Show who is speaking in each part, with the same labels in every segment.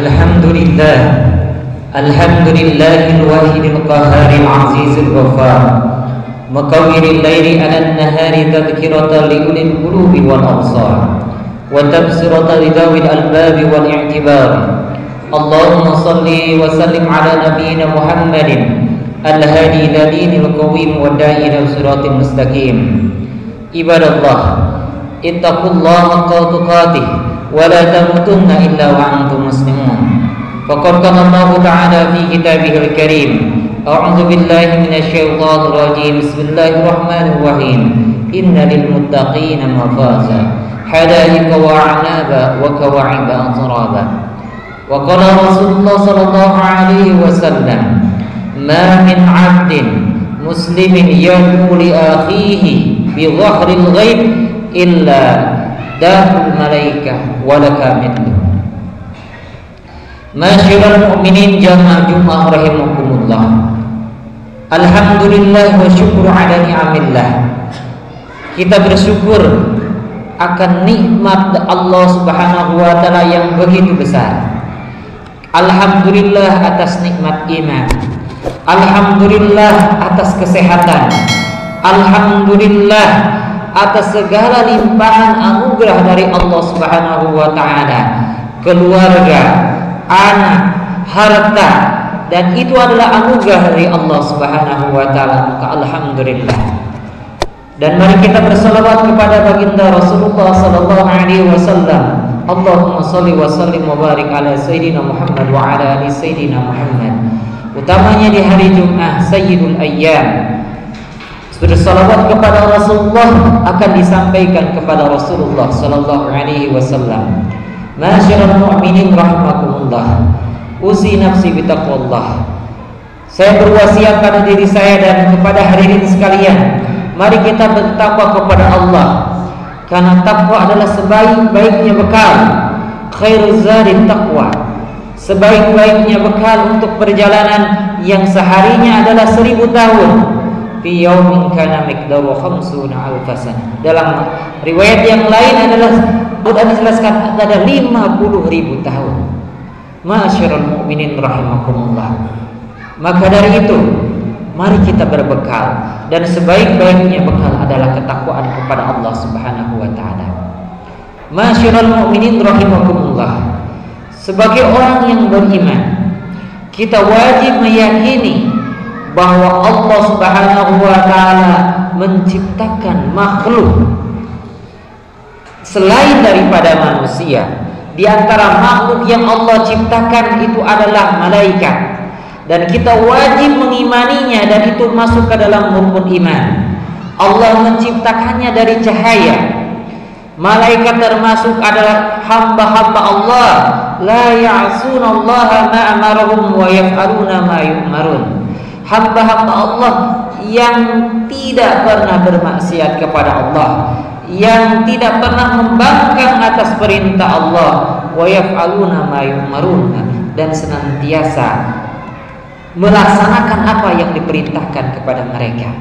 Speaker 1: Alhamdulillah, Alhamdulillahil wahidil qahharil azizil ghaffar, muqawwiril laili 'alan nahari tadhkiratan li ulil qulubi wal absar wa tabsiratan li dhawil albabi wal i'tibar. Allahumma salli wa sallim ala nabiyyina Muhammadin al-hadi ila dinil qawim wa da'i ila siratal mustaqim. Ibadallah, ittaqullaha haqqa tuqatih wa la tamutunna illa wa antum muslimun. Faqad qala Allah Ta'ala fi kitabihil karim, a'udzu billahi minasy syaithanir rajim. Bismillahirrahmanirrahim. Inna lil muttaqina mafaza, hadaiqa wa a'naba wa kawa'iba atraba. Wa qala Rasulullah sallallahu alaihi wasallam, ma min 'abdin muslimin yad'u li akhihi bi dhahril ghaib illa dahul malaikah wa laka mithlu. Masyiral mu'minin jamaah Jumat rahimakumullah. Alhamdulillah wa syukru ala ni'amillah. Kita bersyukur akan nikmat Allah Subhanahu wa taala yang begitu besar. Alhamdulillah atas nikmat iman. Alhamdulillah atas kesehatan. Alhamdulillah atas segala limpahan anugerah dari Allah Subhanahu wa taala, keluarga, anak, harta, dan itu adalah anugerah dari Allah Subhanahu wa taala. Maka alhamdulillah. Dan mari kita berselawat kepada baginda Rasulullah sallallahu alaihi wasallam. Allahumma shalli wa sallim wa barik ala sayyidina Muhammad wa ala ali sayyidina Muhammad. Utamanya di hari Jumat Sayyidul Ayyam, bersalawat kepada Rasulullah akan disampaikan kepada Rasulullah sallallahu alaihi wasallam. Masyiral mu'minin rahimakumullah. Usi nafsi bitaqwallah. Saya berwasiat pada diri saya dan kepada hadirin sekalian, mari kita bertakwa kepada Allah, karena takwa adalah sebaik-baiknya bekal. Khairuz zadi taqwa. Sebaik-baiknya bekal untuk perjalanan yang seharinya adalah 1000 tahun. Fi yaumin kana miqdaru 50 alf sanah. Dalam riwayat yang lain adalah dijelaskan ada 50.000 tahun. Masyiral mu'minin rahimakumullah. Maka dari itu, mari kita berbekal, dan sebaik-baiknya bekal adalah ketakwaan kepada Allah Subhanahu wa taala. Masyiral mu'minin rahimakumullah. Sebagai orang yang beriman, kita wajib meyakini bahwa Allah Subhanahu wa taala menciptakan makhluk selain daripada manusia. Di antara makhluk yang Allah ciptakan itu adalah malaikat, dan kita wajib mengimaninya, dan itu masuk ke dalam rukun iman. Allah menciptakannya dari cahaya. Malaikat termasuk adalah hamba-hamba Allah, la ya'sunallaha ma amarahum wa yaf'aluna ma yu'marun. Hamba-hamba Allah yang tidak pernah bermaksiat kepada Allah, yang tidak pernah membangkang atas perintah Allah, wa yaf'aluna ma yu'marun, dan senantiasa melaksanakan apa yang diperintahkan kepada mereka.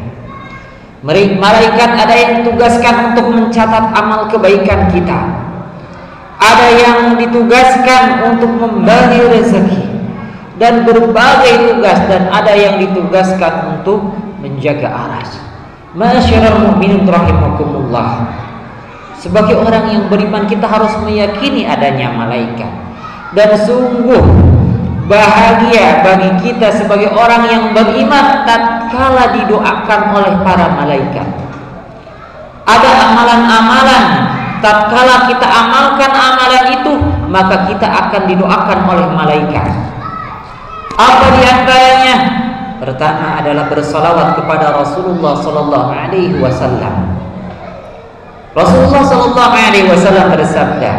Speaker 1: Malaikat ada yang ditugaskan untuk mencatat amal kebaikan kita, ada yang ditugaskan untuk membagi rezeki dan berbagai tugas, dan ada yang ditugaskan untuk menjaga aras. Masyiral mu'minin rahimakumullah. Sebagai orang yang beriman, kita harus meyakini adanya malaikat, dan sungguh bahagia bagi kita sebagai orang yang beriman tatkala didoakan oleh para malaikat. Ada amalan-amalan, tatkala kita amalkan amalan itu, maka kita akan didoakan oleh malaikat. Apa di antaranya? Pertama adalah bersalawat kepada Rasulullah sallallahu alaihi wasallam. Rasulullah sallallahu alaihi wasallam bersabda,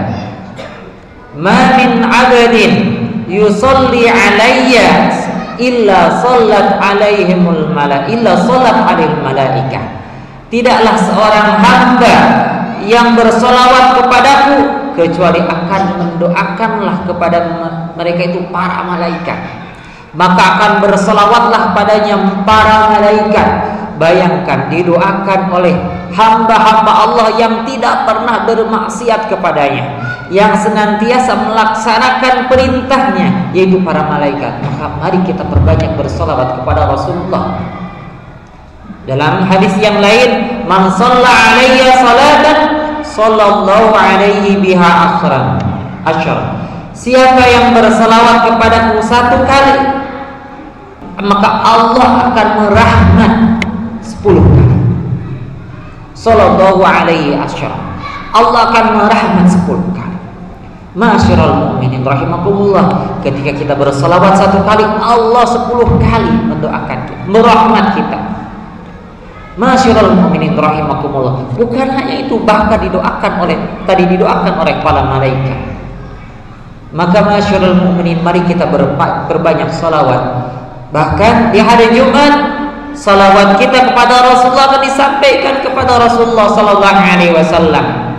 Speaker 1: "Ma min 'abdin yusalli alayya illa sallat alaihimul malaikah." Tidaklah seorang hamba yang bersolawat kepadaku kecuali akan mendoakanlah kepada mereka itu para malaikat. Maka akan bersolawatlah padanya para malaikat. Bayangkan, didoakan oleh hamba-hamba Allah yang tidak pernah bermaksiat kepadanya, yang senantiasa melaksanakan perintahnya, yaitu para malaikat. Maka mari kita perbanyak bersolawat kepada Rasulullah. Dalam hadis yang lain, man shalla alayya salatan sallallahu alaihi biha asyar. Siapa yang berselawat kepadaku 1 kali, maka Allah akan merahmat 10 kali. Sallallahu alaihi asyar. Allah akan merahmat 10 kali. Ma'asyiral mu'minin rahimakumullah, ketika kita berselawat 1 kali, Allah 10 kali mendoakan kita, merahmat kita. Ma'asyiral mu'minin rahimakumullah. Bukan hanya itu, bahkan didoakan oleh para malaikat. Maka ma'asyiral mu'minin, mari kita berbanyak salawat. Bahkan di hari Jumat, salawat kita kepada Rasulullah akan disampaikan kepada Rasulullah sallallahu alaihi wasallam.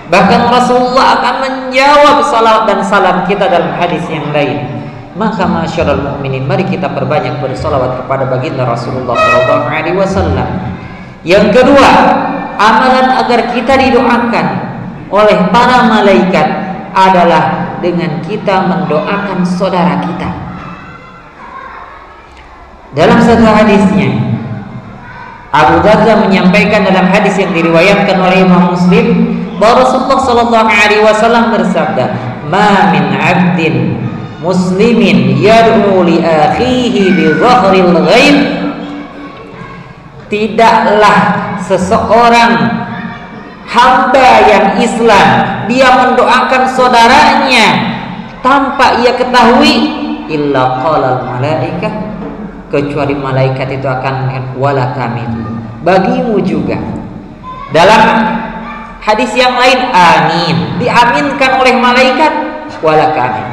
Speaker 1: Bahkan Rasulullah akan menjawab salawat dan salam kita dalam hadis yang lain. Maka ma'asyiral mu'minin, mari kita perbanyak bersalawat kepada baginda Rasulullah sallallahu alaihi wasallam. Yang kedua, amalan agar kita didoakan oleh para malaikat adalah dengan kita mendoakan saudara kita. Dalam satu hadisnya, Abu Darda menyampaikan dalam hadis yang diriwayatkan oleh Imam Muslim bahwa Rasulullah sallallahu alaihi wasallam bersabda, "Ma min 'abdin muslimin yad'u li akhihi bi dhahril ghaib." Tidaklah seseorang hamba yang Islam dia mendoakan saudaranya tanpa ia ketahui, illa qalal malaikah, kecuali malaikat itu akan mengatakan wala kami, bagimu juga. Dalam hadis yang lain, amin, diaminkan oleh malaikat, wala kami.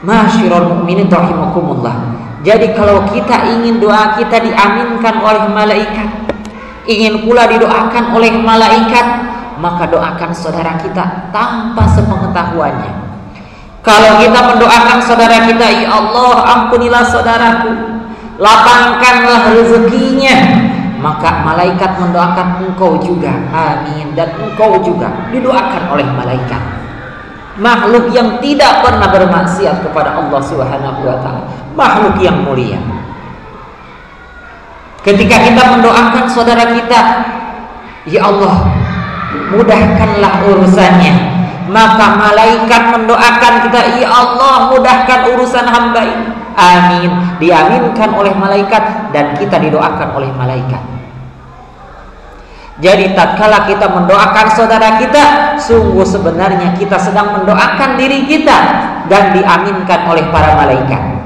Speaker 1: Ma'asyiral mu'minin rahimakumullah. Jadi kalau kita ingin doa kita diaminkan oleh malaikat, ingin pula didoakan oleh malaikat, maka doakan saudara kita tanpa sepengetahuannya. Kalau kita mendoakan saudara kita, ya Allah ampunilah saudaraku, lapangkanlah rezekinya, maka malaikat mendoakan engkau juga, amin, dan engkau juga didoakan oleh malaikat. Makhluk yang tidak pernah bermaksiat kepada Allah Subhanahu wa ta'ala, makhluk yang mulia. Ketika kita mendoakan saudara kita, ya Allah mudahkanlah urusannya, maka malaikat mendoakan kita, ya Allah mudahkan urusan hamba ini, amin, diaminkan oleh malaikat dan kita didoakan oleh malaikat. Jadi tatkala kita mendoakan saudara kita, sungguh sebenarnya kita sedang mendoakan diri kita dan diaminkan oleh para malaikat.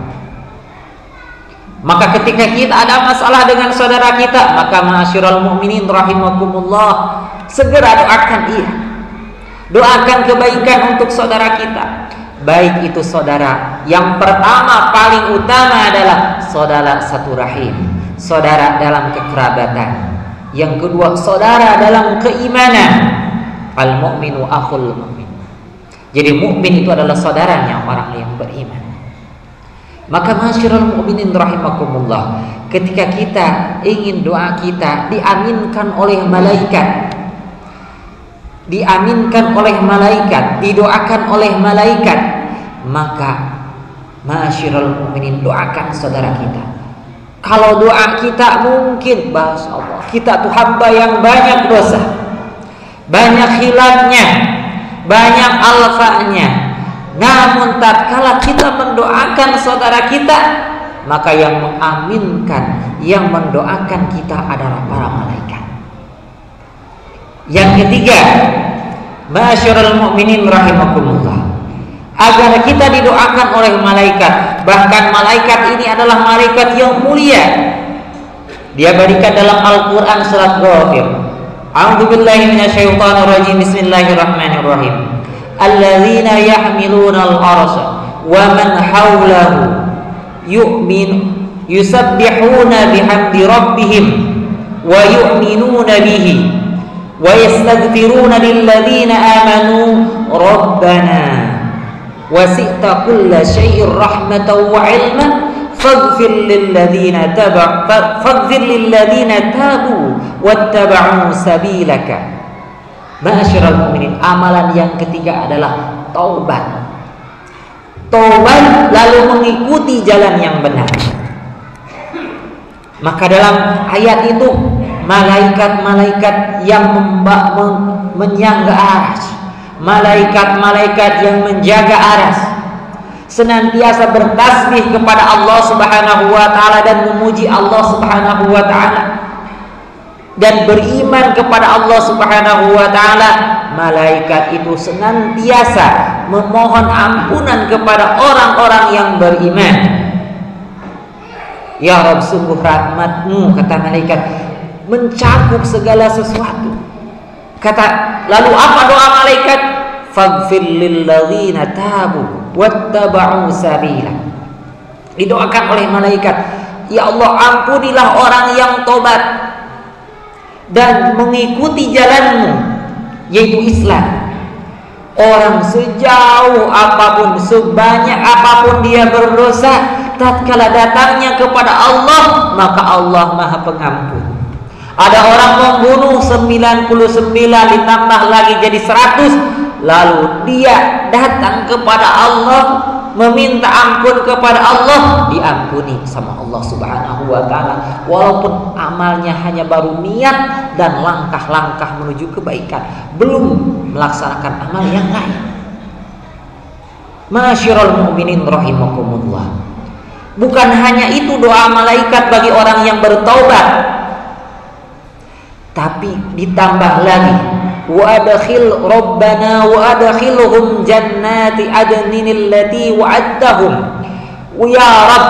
Speaker 1: Maka ketika kita ada masalah dengan saudara kita, maka ma'asyiral mu'minin rahimakumullah, segera doakan ia. Doakan kebaikan untuk saudara kita. Baik itu saudara yang pertama paling utama adalah saudara satu rahim, saudara dalam kekerabatan. Yang kedua, saudara dalam keimanan. Al-mu'minu akhul mu'min. Jadi mukmin itu adalah saudaranya orang yang beriman. Maka ma'asyiral mu'minin rahimakumullah, ketika kita ingin doa kita diaminkan oleh malaikat, diaminkan oleh malaikat, didoakan oleh malaikat, maka ma'asyiral mu'minin doakan saudara kita. Kalau doa kita mungkin, bahasa Allah, kita tuh hamba yang banyak dosa, banyak khilafnya, banyak alfanya. Namun tatkala kita mendoakan saudara kita, maka yang mengaminkan, yang mendoakan kita adalah para malaikat. Yang ketiga, ma'asyiral mu'minin rahimakumullah, agar kita didoakan oleh malaikat. Bahkan malaikat ini adalah malaikat yang mulia. Dia berikan dalam Al-Quran surat Ghafir, a'udzubillahi minasyaitonir rajim, bismillahirrahmanirrahim. Alladzina yahmiluna al-arsha wa man hawlahu yusabbihuna bihamdi rabbihim wa yu'minuna bihi wa yastaghfiruna lilladzina amanu rabbana wasi'ta kulla syai'ir rahmatan wa ilman faghfir lil ladzina tabu wattaba'u sabilaka. Ma'asyiral mu'minin, amalan yang ketiga adalah taubat. Taubat lalu mengikuti jalan yang benar. Maka dalam ayat itu malaikat-malaikat yang menyangga aras, malaikat-malaikat yang menjaga aras, senantiasa bertasbih kepada Allah Subhanahu wa taala dan memuji Allah Subhanahu wa taala dan beriman kepada Allah Subhanahu wa taala. Malaikat itu senantiasa memohon ampunan kepada orang-orang yang beriman. Ya Rabb, sungguh rahmat-Mu, kata malaikat, mencakup segala sesuatu. Lalu apa doa malaikat? Faghfir lil ladzina tabu wattaba'u sabila. Didoakan oleh malaikat, ya Allah, ampunilah orang yang tobat dan mengikuti jalan-Mu, yaitu Islam. Orang sejauh apapun, sebanyak apapun dia berdosa, tatkala datangnya kepada Allah, maka Allah Maha Pengampun. Ada orang membunuh 99 ditambah lagi jadi 100, lalu dia datang kepada Allah meminta ampun kepada Allah, diampuni sama Allah Subhanahu wa taala, walaupun amalnya hanya baru niat dan langkah-langkah menuju kebaikan, belum melaksanakan amal yang lain. Masyiral mu'minin rahimakumullah. Bukan hanya itu doa malaikat bagi orang yang bertaubat, tapi ditambah lagi, wa adkhil rabbana wa adkhilhum jannati adnin allati wa'adtahum. Ya Rabb,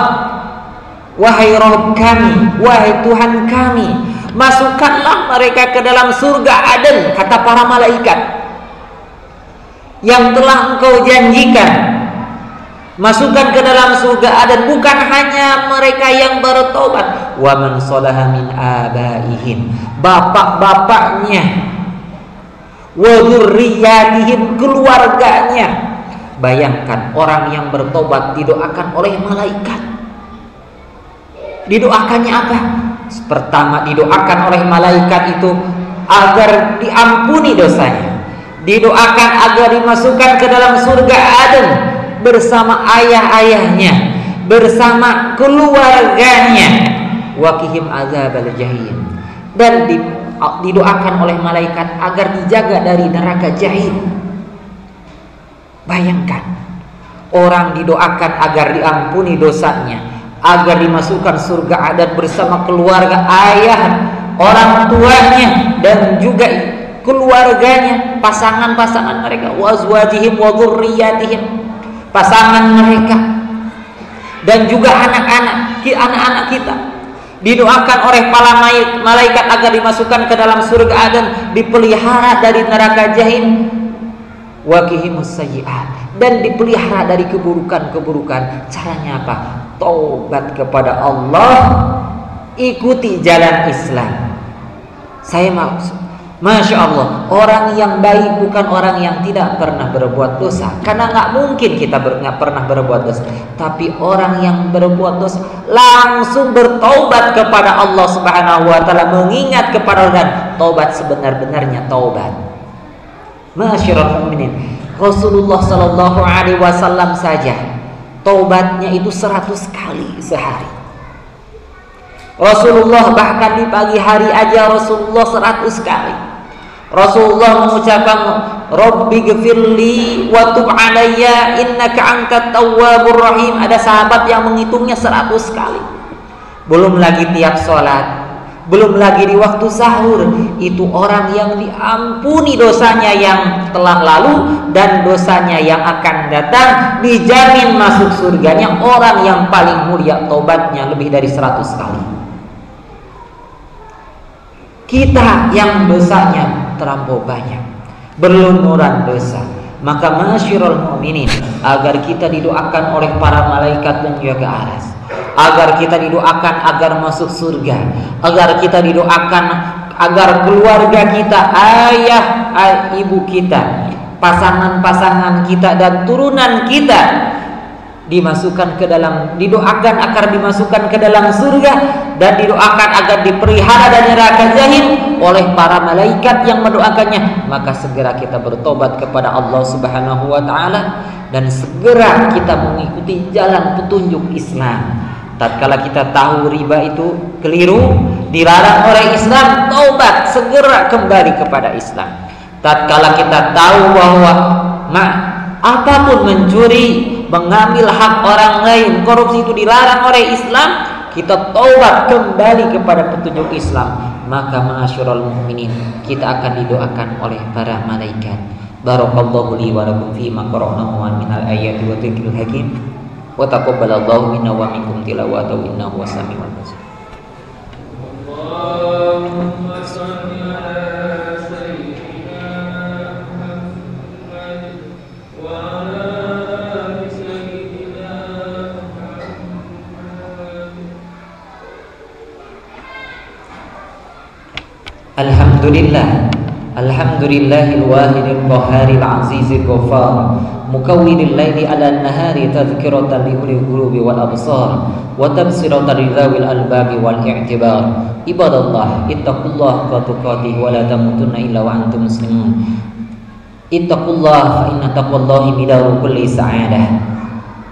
Speaker 1: wahai Rabb kami, wahai Tuhan kami, masukkanlah mereka ke dalam surga Aden, kata para malaikat, yang telah Engkau janjikan. Masukkan ke dalam surga Aden bukan hanya mereka yang bertobat, wa man shalaha min abaihim, bapak-bapaknya, wa dzurriyyatihim, keluarganya. Bayangkan orang yang bertobat didoakan oleh malaikat. Didoakannya apa? Pertama, didoakan oleh malaikat itu agar diampuni dosanya. Didoakan agar dimasukkan ke dalam surga Aden bersama ayah-ayahnya, bersama keluarganya, waqihim azabal jahim, dan didoakan oleh malaikat agar dijaga dari neraka jahim. Bayangkan, orang didoakan agar diampuni dosanya, agar dimasukkan surga Aden bersama keluarga, ayah, orang tuanya, dan juga keluarganya, pasangan-pasangan mereka, wa azwajihim wa dzurriyyatihim, pasangan mereka, dan juga anak-anak kita. Didoakan oleh para malaikat agar dimasukkan ke dalam surga Aden, dipelihara dari neraka jahim, waqihimus sayyi'at, dan dipelihara dari keburukan-keburukan. Caranya apa? Taubat kepada Allah, ikuti jalan Islam. Saya maksud, Masya Allah, orang yang baik bukan orang yang tidak pernah berbuat dosa, karena nggak mungkin kita nggak pernah berbuat dosa. Tapi orang yang berbuat dosa langsung bertaubat kepada Allah Subhanahu wa taala, mengingat kepada dan taubat sebenar-benarnya taubat. Masyiral mu'minin, Rasulullah sallallahu alaihi wasallam saja taubatnya itu 100 kali sehari. Rasulullah bahkan di pagi hari aja Rasulullah 100 kali. Rasulullah mengucapkan Rabbi ghfirli wa tub alayya innaka antat tawwabur rahim. Ada sahabat yang menghitungnya 100 kali. Belum lagi tiap sholat, belum lagi di waktu sahur. Itu orang yang diampuni dosanya yang telah lalu dan dosanya yang akan datang, dijamin masuk surganya. Orang yang paling mulia taubatnya lebih dari 100 kali. Kita yang dosanya terlampau banyak, berlumuran dosa, maka masyiral mu'minin, agar kita didoakan oleh para malaikat dan juga aras, agar kita didoakan agar masuk surga, agar kita didoakan agar keluarga kita, ayah, ibu kita, pasangan-pasangan kita dan turunan kita dimasukkan ke dalam, didoakan agar dimasukkan ke dalam surga, dan didoakan agar dipelihara dari neraka jahim oleh para malaikat yang mendoakannya, maka segera kita bertobat kepada Allah Subhanahu wa taala dan segera kita mengikuti jalan petunjuk Islam. Tatkala kita tahu riba itu keliru, dilarang oleh Islam, taubat, segera kembali kepada Islam. Tatkala kita tahu bahwa apapun mencuri, mengambil hak orang lain, korupsi itu dilarang oleh Islam, kita taubat kembali kepada petunjuk Islam, maka ma'asyiral mukminin, kita akan didoakan oleh para malaikat. Barakallahu li wa lakum fi ma qara'nahu minal ayati wa dzikril hakim wa taqabbalallahu minna wa minkum tilawatahu innahu was-sami'ul basir. Allahumma shalli ala sayyidina Muhammad wa ala ali sayyidina Muhammad. Alhamdulillah, alhamdulillahil wahidil qahharil azizil ghaffar, mukawwinil laili 'alan nahari tadhkiratan li ulil qulubi wal absar wa tabsiratan lidzawil albabi wal i'tibar. Ibadallah, ittaqullaha haqqa tuqatih wa la tamutunna illa wa antum muslimun. Ittaqullaha fa inna taqwallahi midaru kulli sa'adah.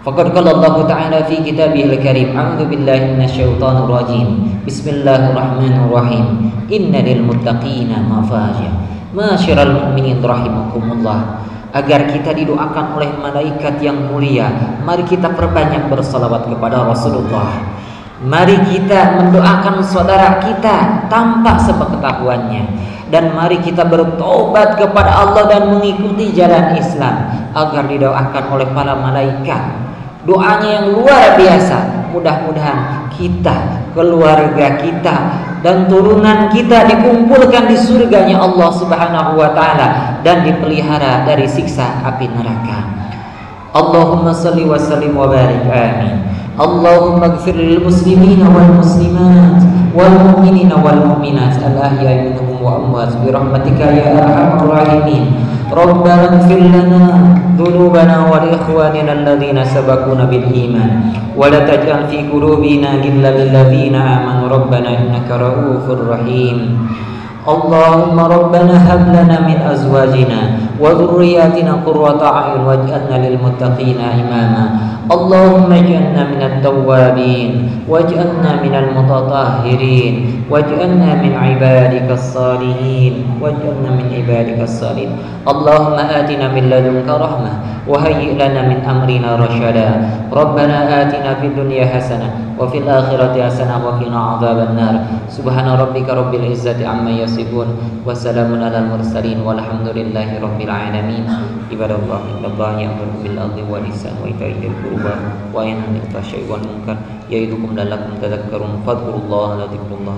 Speaker 1: Faqad qala Allah ta'ala fi kitabihil karim, a'udzu billahi minasyaitonir rajim. Bismillahirrahmanirrahim. Inna lil muttaqina mafaza. Masyiral mu'minin rahimakumullah. Agar kita didoakan oleh malaikat yang mulia, mari kita perbanyak bersalawat kepada Rasulullah. Mari kita mendoakan saudara kita tanpa sepengetahuannya, dan mari kita bertobat kepada Allah dan mengikuti jalan Islam agar didoakan oleh para malaikat. Doanya yang luar biasa. Mudah-mudahan kita, keluarga kita, dan turunan kita dikumpulkan di surganya Allah Subhanahu wa taala dan dipelihara dari siksa api neraka. Allahumma salli wa sallim wa barik, amin. Allahumma ighfir lil muslimina wal muslimat wal mu'minina wal mu'minat al ahya'i minhum wa amwat bi rahmatika ya arhamar rahimin. Rabbana ighfir lana dhunubana wa li ikhwanina alladhina sabaquna bil iman wa la taj'al fi qulubina ghillan lil ladzina amanu rabbana innaka ra'ufur rahim. Allahumma rabbana hab lana min azwajina wa dhurriyyatina qurrata a'yun waj'alna lil muttaqina imama. Allahumma ij'alna minat tawwabin waj'alna minal mutatahhirin waj'alna min ibadikas salihin waj'alna min ibadikas salihin. Allahumma atina min ladunka rahmah wa hayyi' lana min amrina rasyada. Rabbana atina fid dunya hasanah wa fil akhirati hasanah wa qina adzaban nar. Subhana rabbika rabbil izzati amma yasifun wa salamun alal mursalin walhamdulillahi rabbil alamin. Ibadallah, innallaha ya'muru bil 'adli wal ihsani wa ita'i dzil qurba wa yanha 'anil fahsya'i wal munkar ya'idukum la'allakum tadhakkarun. Fadhkurullaha la dzikrullah.